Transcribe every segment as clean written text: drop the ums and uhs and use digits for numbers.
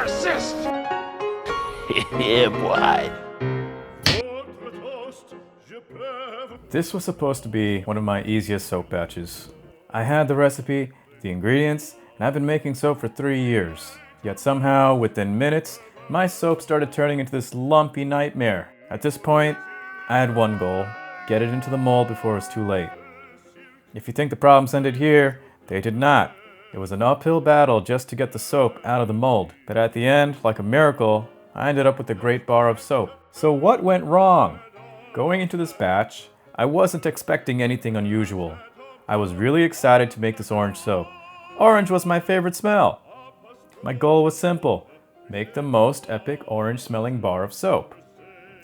persist! Yeah, boy. This was supposed to be one of my easiest soap batches. I had the recipe, the ingredients, and I've been making soap for 3 years. Yet somehow, within minutes, my soap started turning into this lumpy nightmare. At this point, I had one goal: get it into the mold before it was too late. If you think the problems ended here, they did not. It was an uphill battle just to get the soap out of the mold. But at the end, like a miracle, I ended up with a great bar of soap. So what went wrong? Going into this batch, I wasn't expecting anything unusual. I was really excited to make this orange soap. Orange was my favorite smell. My goal was simple: make the most epic orange smelling bar of soap.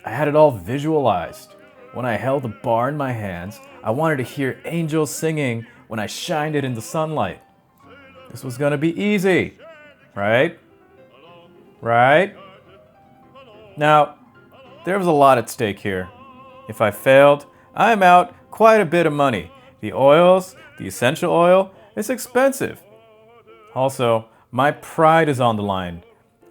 I had it all visualized. When I held the bar in my hands, I wanted to hear angels singing when I shined it in the sunlight. This was gonna be easy, right? Right? Now, there was a lot at stake here. If I failed, I'm out quite a bit of money. The oils, the essential oil, it's expensive. Also, my pride is on the line.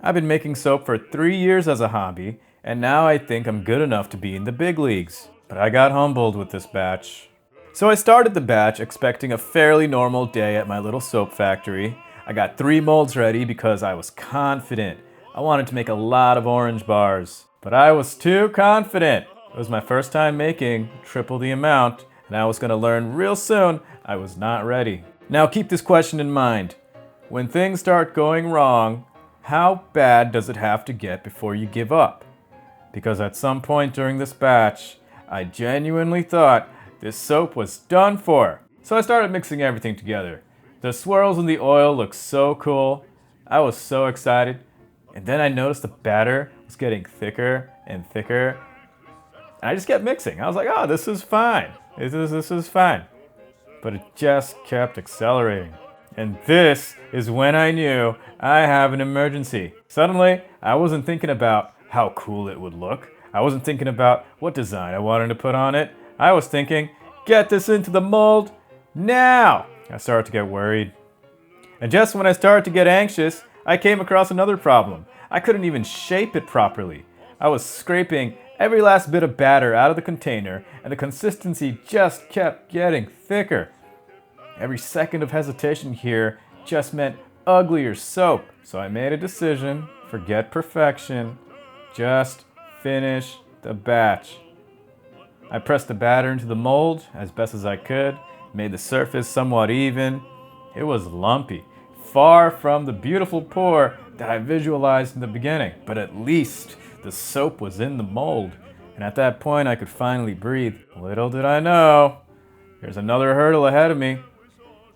I've been making soap for 3 years as a hobby, and now I think I'm good enough to be in the big leagues. But I got humbled with this batch. So I started the batch expecting a fairly normal day at my little soap factory. I got 3 molds ready because I was confident. I wanted to make a lot of orange bars. But I was too confident. It was my first time making triple the amount, and I was going to learn real soon I was not ready. Now keep this question in mind. When things start going wrong, how bad does it have to get before you give up? Because at some point during this batch, I genuinely thought this soap was done for. So I started mixing everything together. The swirls in the oil looked so cool. I was so excited. And then I noticed the batter was getting thicker and thicker. And I just kept mixing. I was like, oh, this is fine. This is fine. But it just kept accelerating. And this is when I knew I have an emergency. Suddenly, I wasn't thinking about how cool it would look. I wasn't thinking about what design I wanted to put on it. I was thinking, get this into the mold now. I started to get worried. And just when I started to get anxious, I came across another problem. I couldn't even shape it properly. I was scraping every last bit of batter out of the container, and the consistency just kept getting thicker. Every second of hesitation here just meant uglier soap. So I made a decision: forget perfection, just finish the batch. I pressed the batter into the mold as best as I could, made the surface somewhat even. It was lumpy, far from the beautiful pour that I visualized in the beginning, but at least the soap was in the mold, and at that point I could finally breathe. Little did I know, there's another hurdle ahead of me.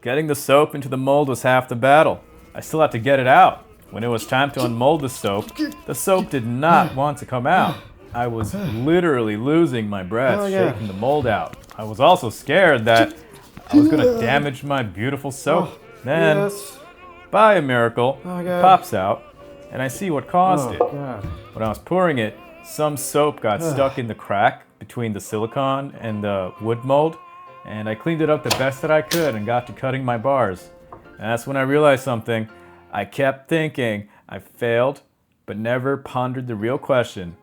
Getting the soap into the mold was half the battle. I still had to get it out. When it was time to unmold the soap did not want to come out. I was literally losing my breath shaking the mold out. I was also scared that I was going to damage my beautiful soap. Then, by a miracle, it pops out, and I see what caused it. When I was pouring it, some soap got stuck in the crack between the silicone and the wood mold, and I cleaned it up the best that I could and got to cutting my bars. And that's when I realized something. I kept thinking I failed, but never pondered the real question: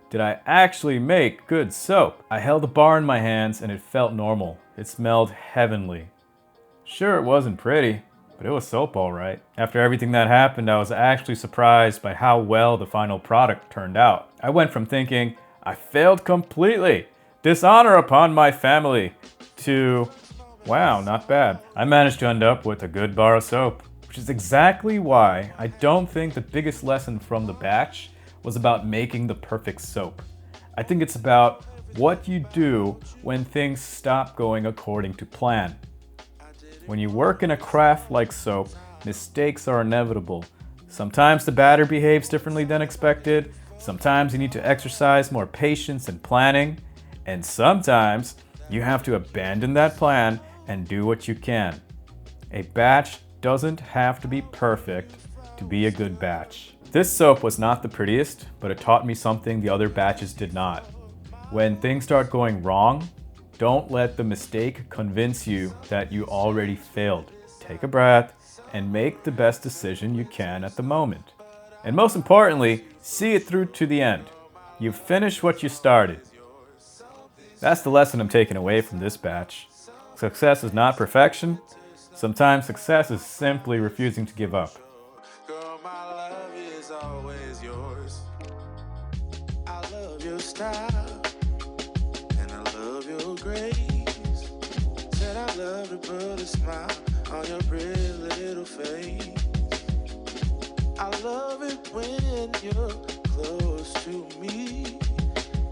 did I actually make good soap? I held the bar in my hands and it felt normal. It smelled heavenly. Sure, it wasn't pretty, but it was soap all right. After everything that happened, I was actually surprised by how well the final product turned out. I went from thinking I failed completely, dishonor upon my family, to, wow, not bad. I managed to end up with a good bar of soap, which is exactly why I don't think the biggest lesson from the batch was about making the perfect soap. I think it's about what you do when things stop going according to plan. When you work in a craft like soap, mistakes are inevitable. Sometimes the batter behaves differently than expected. Sometimes you need to exercise more patience and planning. And sometimes you have to abandon that plan and do what you can. A batch doesn't have to be perfect to be a good batch. This soap was not the prettiest, but it taught me something the other batches did not. When things start going wrong, don't let the mistake convince you that you already failed. Take a breath and make the best decision you can at the moment. And most importantly, see it through to the end. You finish what you started. That's the lesson I'm taking away from this batch. Success is not perfection. Sometimes success is simply refusing to give up. Girl, my love is always yours. I love your style and I love your grace. Said I love to put a smile on your pretty little face. I love it when you're close to me.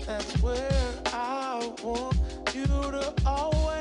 That's where I want you to always